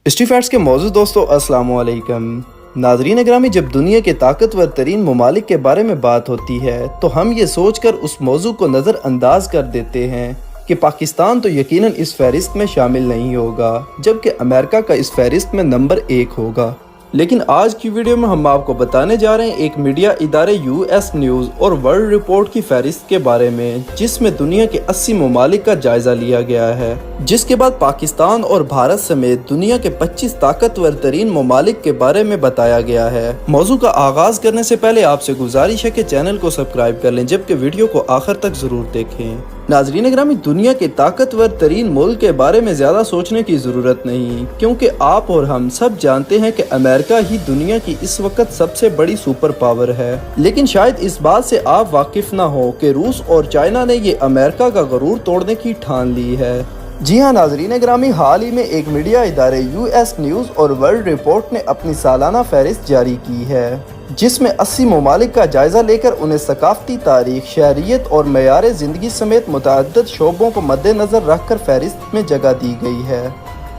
History facts के मौजूद दोस्तों अस्सलाम वालेकुम। नाज़रीन ग्रामी, जब दुनिया के ताकतवर तरीन ममालिक के बारे में बात होती है तो हम ये सोचकर उस मौजू को नज़रअंदाज कर देते हैं कि पाकिस्तान तो यकीनन इस फहरिस्त में शामिल नहीं होगा, जबकि अमेरिका का इस फहरिस्त में नंबर 1 होगा। लेकिन आज की वीडियो में हम आपको बताने जा रहे हैं एक मीडिया इदारे यूएस न्यूज़ और वर्ल्ड रिपोर्ट की फहरिस्त के बारे में, जिसमें दुनिया के 80 ममालिक का जायजा लिया गया है, जिसके बाद पाकिस्तान और भारत समेत दुनिया के 25 ताकतवर तरीन ममालिक के बारे में बताया गया है। मौजू का आगाज करने से पहले आपसे गुजारिश है कि चैनल को सब्सक्राइब कर लें, जबकि वीडियो को आखिर तक जरूर देखें। नाज़रीन ग्रामी, दुनिया के ताकतवर तरीन मुल्क के बारे में ज्यादा सोचने की जरूरत नहीं, क्योंकि आप और हम सब जानते हैं कि अमेरिका ही दुनिया की इस वक्त सबसे बड़ी सुपर पावर है। लेकिन शायद इस बात से आप वाकिफ ना हो कि रूस और चाइना ने ये अमेरिका का गरूर तोड़ने की ठान ली है। जी हाँ नाज़रीन ग्रामी, हाल ही में एक मीडिया इदारे यूएस न्यूज़ और वर्ल्ड रिपोर्ट ने अपनी सालाना फहरिस्त जारी की है, जिसमें 80 ममालिक का जायजा लेकर उन्हें सकाफती तारीख, शहरियत और मयार ज़िंदगी समेत मुतअद्दिद शोबों को मद्देनज़र रखकर फहरिस्त में जगह दी गई है।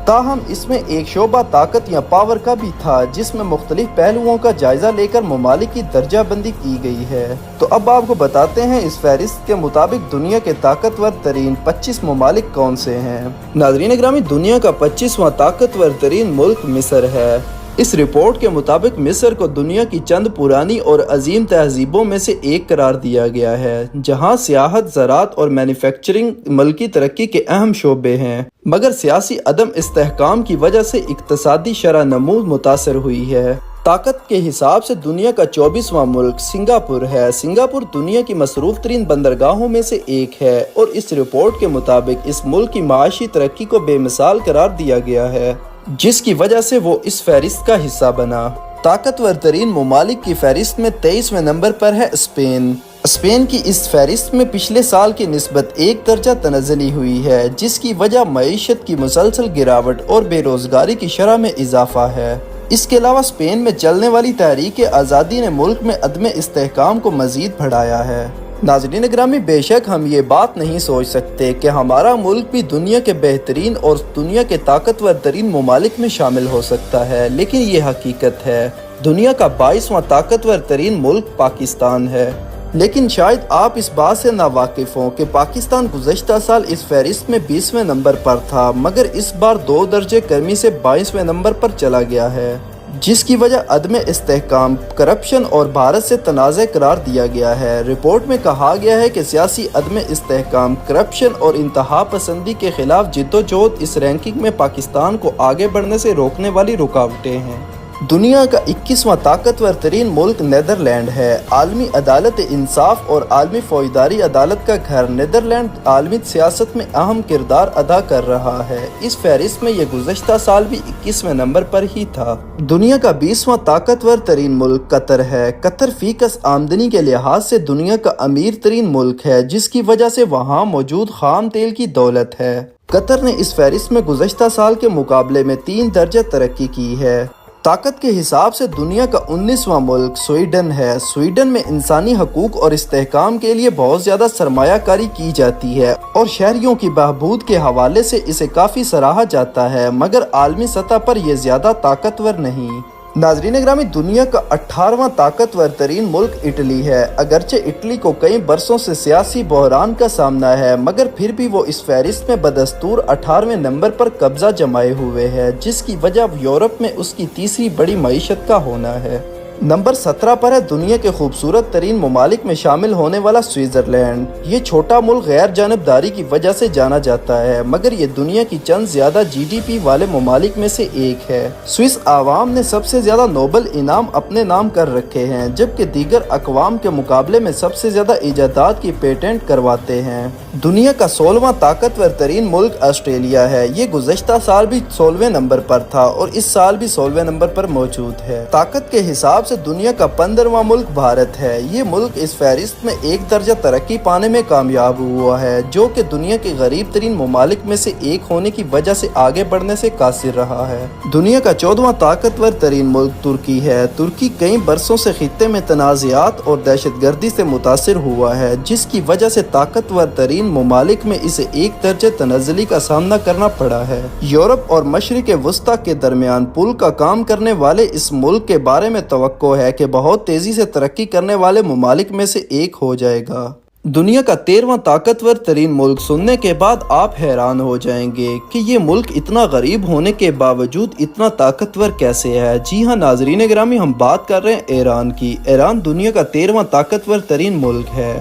ताहम इसमें एक शोबा ताकत या पावर का भी था, जिसमें मुख्तलिफ पहलुओं का जायजा लेकर ममालिक की दर्जा बंदी की गई है। तो अब आपको बताते हैं इस फहरिस्त के मुताबिक दुनिया के ताकतवर तरीन 25 ममालिक कौन से हैं। नाज़रीन ग्रामी, दुनिया का 25वां ताकतवर तरीन मुल्क मिस्र है। इस रिपोर्ट के मुताबिक मिस्र को दुनिया की चंद पुरानी और अजीम तहजीबों में से एक करार दिया गया है, जहां सियाहत, ज़राअत और मैन्युफैक्चरिंग मुल्की तरक्की के अहम शोबे हैं, मगर सियासी अदम इस्तेहकाम की वजह से इक्तसादी शरह नमू मुतासर हुई है। ताकत के हिसाब से दुनिया का 24वां मुल्क सिंगापुर है। सिंगापुर दुनिया की मसरूफ तरीन बंदरगाहों में से एक है और इस रिपोर्ट के मुताबिक इस मुल्क की माशी तरक्की को बेमिसाल करार दिया गया है, जिसकी वजह से वो इस फहरिस्त का हिस्सा बना। ताकतवर तरीन ममालिक की फहरिस्त में 23वें नंबर पर है स्पेन। स्पेन की इस फहरिस्त में पिछले साल की निस्बत 1 दर्जा तनज़्ज़ुली हुई है, जिसकी वजह मईशत की मुसलसल गिरावट और बेरोजगारी की शरह में इजाफा है। इसके अलावा स्पेन में चलने वाली तहरीक आज़ादी ने मुल्क में अदम इस्तेहकाम को मजीद बढ़ाया है। नाज़रीन ग्रामी, बेशक हम ये बात नहीं सोच सकते कि हमारा मुल्क भी दुनिया के बेहतरीन और दुनिया के ताकतवर तरीन ममालिक में शामिल हो सकता है, लेकिन ये हकीकत है। दुनिया का 22वां ताकतवर तरीन मुल्क पाकिस्तान है। लेकिन शायद आप इस बात से नावाकिफ हों कि पाकिस्तान गुज़श्ता साल इस फहरिस्त में 20वें नंबर पर था, मगर इस बार 2 दर्जे कमी से 22वें नंबर पर चला गया है, जिसकी वजह अदम इस्तेहकाम, करप्शन और भारत से तनाज़े करार दिया गया है। रिपोर्ट में कहा गया है कि सियासी अदम इस्तेहकाम, करप्शन और इंतहा पसंदी के खिलाफ जिद्दोजहद इस रैंकिंग में पाकिस्तान को आगे बढ़ने से रोकने वाली रुकावटें हैं। दुनिया का 21वां ताकतवर तरीन मुल्क नीदरलैंड है। आलमी अदालत इंसाफ और आलमी फौजदारी अदालत का घर नीदरलैंड आलमी सियासत में अहम किरदार अदा कर रहा है। इस फहरिस्त में यह गुज़श्ता साल भी 21वें नंबर पर ही था। दुनिया का 20वां ताकतवर तरीन मुल्क कतर है। कतर फीकस आमदनी के लिहाज से दुनिया का अमीर तरीन मुल्क है, जिसकी वजह से वहाँ मौजूद खाम तेल की दौलत है। कतर ने इस फहरिस्त में गुज़श्ता साल के मुकाबले में 3 दर्जे तरक्की की है। ताकत के हिसाब से दुनिया का 19वां मुल्क स्वीडन है। स्वीडन में इंसानी हकूक और इस्तेहकाम के लिए बहुत ज़्यादा सरमायाकारी की जाती है और शहरियों की बहबूद के हवाले से इसे काफ़ी सराहा जाता है, मगर आलमी सतह पर यह ज़्यादा ताकतवर नहीं। नाज़रीन ग्रामी, दुनिया का 18वां ताकतवर तरीन मुल्क इटली है। अगरचे इटली को कई बरसों से सियासी बहरान का सामना है, मगर फिर भी वो इस फहरिस्त में बदस्तूर 18वें नंबर पर कब्जा जमाए हुए है, जिसकी वजह यूरोप में उसकी तीसरी बड़ी मईशत का होना है। नंबर 17 पर है दुनिया के खूबसूरत तरीन ममालिक में शामिल होने वाला स्विट्ज़रलैंड। ये छोटा मुल्क गैर जानबदारी की वजह से जाना जाता है, मगर ये दुनिया की चंद ज्यादा GDP वाले ममालिक में से एक है। स्विस आवाम ने सबसे ज्यादा नोबल इनाम अपने नाम कर रखे हैं, जबकि दीगर अकवाम के मुकाबले में सबसे ज्यादा इजादात की पेटेंट करवाते हैं। दुनिया का 16वां ताकतवर तरीन मुल्क ऑस्ट्रेलिया है। ये गुज़श्ता साल भी 16वें नंबर पर था और इस साल भी 16वें नंबर पर मौजूद है। ताकत के हिसाब हिसाब से दुनिया का 15वां मुल्क भारत है। ये मुल्क इस फहरिस्त में 1 दर्जा तरक्की पाने में कामयाब हुआ है, जो कि दुनिया के गरीब तरीन ममालिक में से एक होने की वजह से आगे बढ़ने से कासिर रहा है। दुनिया का 14वां ताकतवर तरीन मुल्क तुर्की है। तुर्की कई बरसों से खित्ते में तनाज़ात और दहशतगर्दी से मुतासिर हुआ है, जिसकी वजह से ताकतवर तरीन ममालिक में इसे 1 दर्जे तनज़्ज़ुली का सामना करना पड़ा है। यूरोप और मशरिक़ वस्ता के दरमियान पुल का काम करने वाले इस मुल्क के बारे में तवक्को है कि बहुत तेजी से तरक्की करने वाले ममालिक में से एक हो जाएगा। दुनिया का 13वां ताकतवर तरीन मुल्क सुनने के बाद आप हैरान हो जाएंगे कि ये मुल्क इतना गरीब होने के बावजूद इतना ताकतवर कैसे है। जी हाँ नाजरीन गिरामी, हम बात कर रहे हैं ईरान की। ईरान दुनिया का 13वां ताकतवर तरीन मुल्क है।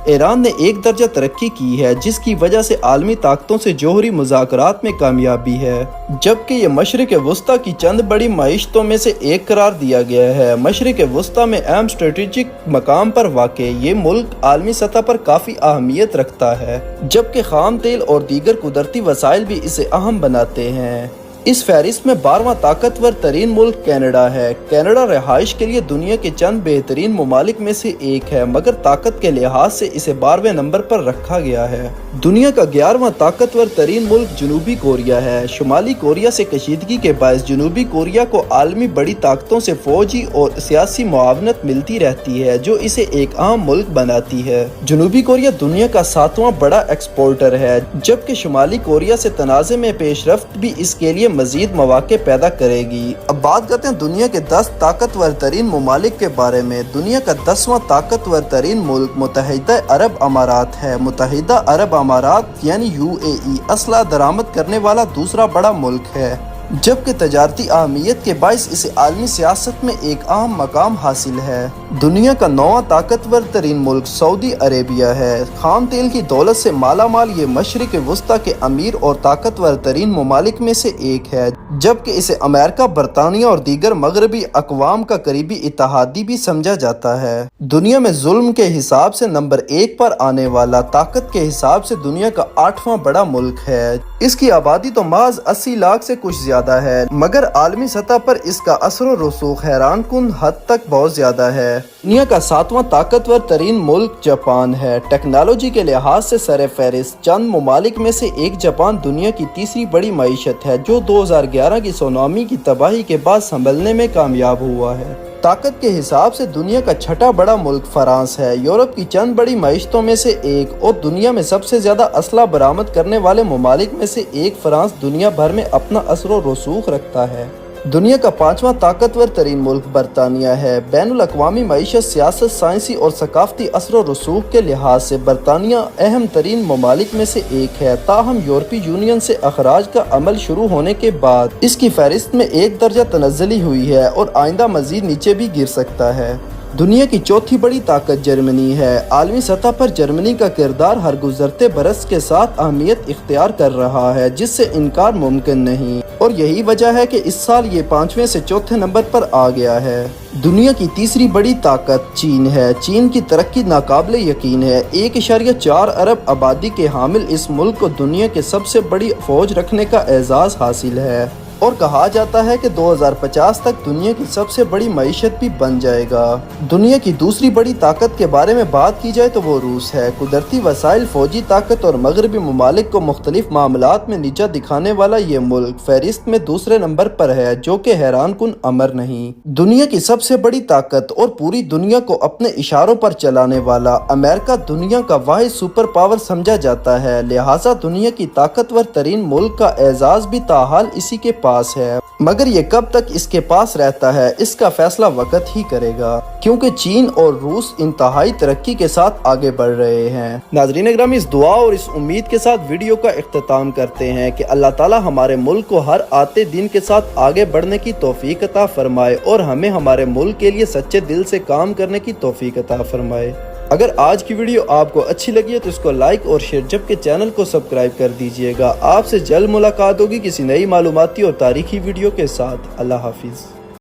ईरान ने 1 दर्जा तरक्की की है, जिसकी वजह से आलमी ताकतों से जोहरी मुज़ाकरात में कामयाबी है, जबकि ये मशरिक़ वस्ता की चंद बड़ी मईशतों में से एक करार दिया गया है। मशरिक़ वस्ता में अहम स्ट्रेटेजिक मकाम पर वाक़े ये मुल्क आलमी सतह पर काफ़ी अहमियत रखता है, जबकि खाम तेल और दीगर कुदरती वसाइल भी इसे अहम बनाते हैं। इस फहरिस्त में 12वां ताकतवर तरीन मुल्क कनाडा है। कनाडा रिहाइश के लिए दुनिया के चंद बेहतरीन ममालिक में से एक है, मगर ताकत के लिहाज से इसे 12वें नंबर पर रखा गया है। दुनिया का 11वां ताकतवर तरीन मुल्क जनूबी कोरिया है। शुमाली कोरिया से कशीदगी के बायस जनूबी कोरिया को आलमी बड़ी ताकतों से फौजी और सियासी मुआवनत मिलती रहती है, जो इसे एक अहम मुल्क बनाती है। जनूबी कोरिया दुनिया का 7वां बड़ा एक्सपोर्टर है, जबकि शुमाली कोरिया से तनाज़े में पेशरफ्त भी इसके लिए मजीद मौके पैदा करेगी। अब बात करते हैं दुनिया के 10 ताकतवर तरीन ममालिक के बारे में। दुनिया का 10वां ताकतवर तरीन मुल्क मुत्तहिदा अरब अमारात है। मुत्तहिदा अरब अमारात यानी UAE असला दरामद करने वाला दूसरा बड़ा मुल्क है, जबकि तजारती अहमियत के बायस इसे आलमी सियासत में एक अहम मकाम हासिल है। दुनिया का 9वां ताकतवर तरीन मुल्क सऊदी अरेबिया है। खाम तेल की दौलत से माला माल ये मशरिक़ वस्ता के अमीर और ताकतवर तरीन ममालिक में से एक है, जबकि इसे अमेरिका, बरतानिया और दीगर मगरबी अक़वाम का करीबी इत्तेहादी भी समझा जाता है। दुनिया में जुल्म के हिसाब से नंबर 1 पर आने वाला, ताकत के हिसाब से दुनिया का 8वां बड़ा मुल्क है। इसकी आबादी तो महज 80 लाख से कुछ ज्यादा है, मगर आलमी सतह पर इसका असर और रसूख हैरान कुन हद तक बहुत ज्यादा है। दुनिया का 7वां ताकतवर तरीन मुल्क जापान है। टेक्नोलॉजी के लिहाज से सर फहरिस्त चंद ममालिक में से एक जापान दुनिया की तीसरी बड़ी मईशत है, जो 2011 की सुनामी की तबाही के बाद संभलने में कामयाब हुआ है। ताकत के हिसाब से दुनिया का 6ठा बड़ा मुल्क फ्रांस है। यूरोप की चंद बड़ी मईशतों में से एक और दुनिया में सबसे ज्यादा असला बरामद करने वाले ममालिक में से एक फ्रांस दुनिया भर में अपना असर और रसूख रखता है। दुनिया का 5वां ताकतवर तरीन मुल्क बरतानिया है। बैनुल अक़वामी मईशत, सियासत, साइंसी और सकाफती असर और रसूख के लिहाज से बरतानिया अहम तरीन ममालिक में से एक है। ताहम यूरोपीय यूनियन से अखराज का अमल शुरू होने के बाद इसकी फहरिस्त में 1 दर्जा तनज़्ज़ुली हुई है और आइंदा मजीद नीचे भी गिर सकता है। दुनिया की 4थी बड़ी ताकत जर्मनी है। आलमी सतह पर जर्मनी का किरदार हर गुजरते बरस के साथ अहमियत इख्तियार कर रहा है, जिससे इनकार मुमकिन नहीं, और यही वजह है कि इस साल ये 5वें से 4थे नंबर पर आ गया है। दुनिया की तीसरी बड़ी ताकत चीन है। चीन की तरक्की नाकाबिले यकीन है। 1.4 अरब आबादी के हामिल इस मुल्क को दुनिया के सबसे बड़ी फौज रखने का एजाज़ हासिल है, और कहा जाता है कि 2050 तक दुनिया की सबसे बड़ी मईशत भी बन जाएगा। दुनिया की दूसरी बड़ी ताकत के बारे में बात की जाए तो वो रूस है। कुदरती वसाइल, फौजी ताकत और मगरबी ममालिक को मुख्तलिफ मामलात में नीचा दिखाने वाला ये मुल्क फहरिस्त में दूसरे नंबर पर है, जो कि हैरान कुन अमर नहीं। दुनिया की सबसे बड़ी ताकत और पूरी दुनिया को अपने इशारों पर चलाने वाला अमेरिका दुनिया का वाहिद सुपर पावर समझा जाता है, लिहाजा दुनिया की ताकतवर तरीन मुल्क का एजाज भी ताहाल इसी के पास है, मगर ये कब तक इसके पास रहता है इसका फैसला वक्त ही करेगा, क्योंकि चीन और रूस इंतहाई तरक्की के साथ आगे बढ़ रहे हैं। नाज़रीन इकराम, इस दुआ और इस उम्मीद के साथ वीडियो का इख्तिताम करते हैं कि अल्लाह ताला हमारे मुल्क को हर आते दिन के साथ आगे बढ़ने की तौफीक अता फरमाए और हमें हमारे मुल्क के लिए सच्चे दिल से काम करने की तौफीक अता फरमाए। अगर आज की वीडियो आपको अच्छी लगी है तो इसको लाइक और शेयर, जबकि चैनल को सब्सक्राइब कर दीजिएगा। आपसे जल्द मुलाकात होगी किसी नई मालूमाती और तारीखी वीडियो के साथ। अल्लाह हाफिज़।